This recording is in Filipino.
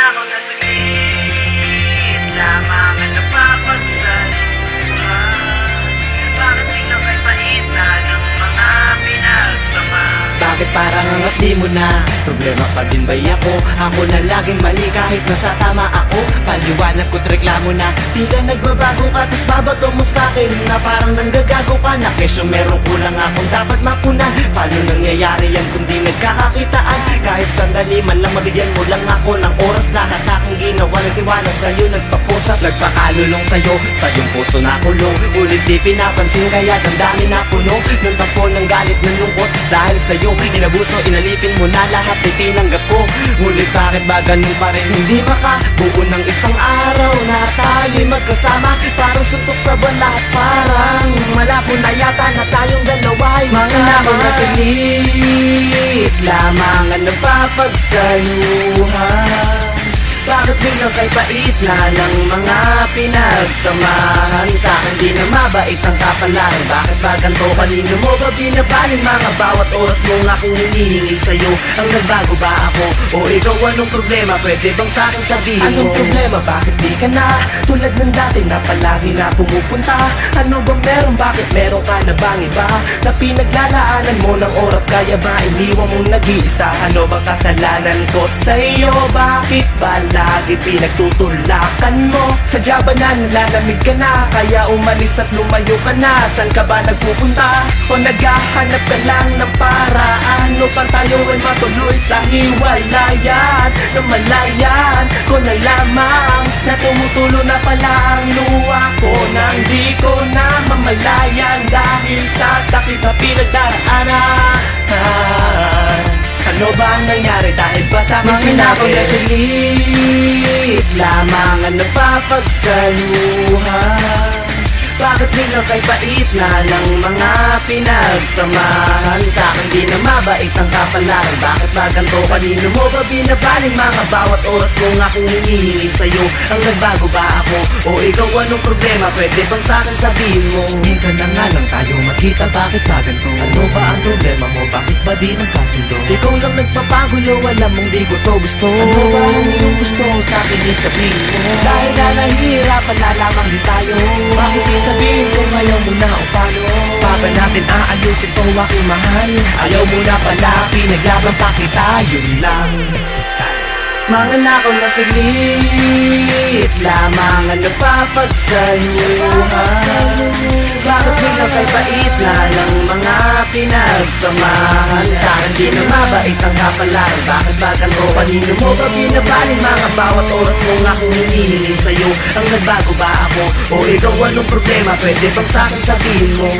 ako nasaglit, lamang ang napapagsaluhan. Bakit biglang kay pait na ng mga pinagsama? Bakit parang angat di mo na? Problema pa din ba'y ako? Ako na laging mali kahit nasa tama ako. Paliwanag ko't reklamo na tila nagbabago ka, tas babato mo sa'kin na parang nanggagago ka na. Kesyo merong kulang akong dapat mapunan. Paano nangyayari yan kung di nagkakakitaan? Kahit sandali man lang mabigyan mo lang ako ng oras. Lahat aking ginawa nagtiwala sa'yo, nagpapusap, nagpakalulong sa'yo, sa iyong puso na kulong. Ulit di pinapansin kaya damdamin na puno ng tampo ng galit ng lungkot. Dahil sa'yo inabuso, inalipin mo na lahat ay tinanggap ko. Ngunit bakit ba ganun pa rin hindi makabuo ng isang araw na tayo'y magkasama? Parang suntok sa buwan lahat, parang malabo na yata na tayong dalawa ay magsama. Mga saglit lamang ang nagpapagsaluhan. Bakit biglang kay pait na ng mga pinagsamahan? Sa'kin di na mabait ang kapalaran. Bakit ba ganito? Kanino mo ba binabaling mga bawat oras mong akong hinihingi sa'yo? Ang nagbago ba ako? O ikaw anong problema? Pwede bang sa'kin sabihin mo? Anong problema? Bakit di ka na tulad ng dati na palagi na pumupunta? Ano bang meron? Bakit meron ka na bang iba na pinaglalaanan mo ng oras? Kaya ba iniwan mong nag-iisa? Ano bang kasalanan ko sa'yo? Bakit ba lagi pinagtutulakan mo? Sadya ba na nalalamig ka na? Kaya umalis at lumayo ka na? San ka ba nagpupunta? O naghahanap ka lang ng paraan? O pa tayo ay matuloy sa hiwalayan? Namalayan ko na lamang na tumutulo na pala ang luha ko nang di ko na mamalayan dahil sa sakit na pinagdaraanan. Ano ba ang nangyari dahil ba sa'kin sinabi? Mga saglit lamang ang napapagsaluhan. Bakit biglang kay pait na ng mga pinagsamahan? Sa'kin di na mabait ang kapalaran. Bakit ba ganito? Kanino mo ba binabaling mga bawat oras mong akong hinihingi sa'yo? Ang nagbago ba ako? O ikaw anong problema? Pwede bang sa'kin sabihin mo? Minsan na nga lang tayo magkita, bakit ba ganito? Ano ba ang problema mo? Bakit ba di nagkasundo? Ikaw lang nagpapagulo, alam mong di ko to gusto. Ano ba ang iyong gusto sa'kin isabihin mo? Dahil na nahihirapan na lamang din tayo. Bakit di sabihin kung ayaw mo na o paano? Pa ba natin aayusin to aking mahal? Ayaw mo na pala, pinaglaban pa kita, yun lang. Mga nakaw na saglit lamang ang napapagsaluhan. Bakit biglang kay pait na ng mga pinagsamahan? Sa'kin di na mabait ang kapalaran. Bakit ba ganito? Kanino mo ba binabaling mga bawat oras mong akong hinihingi sa'yo? Ang nagbago ba ako? O ikaw anong problema? Pwede bang sa'kin sabihin mo?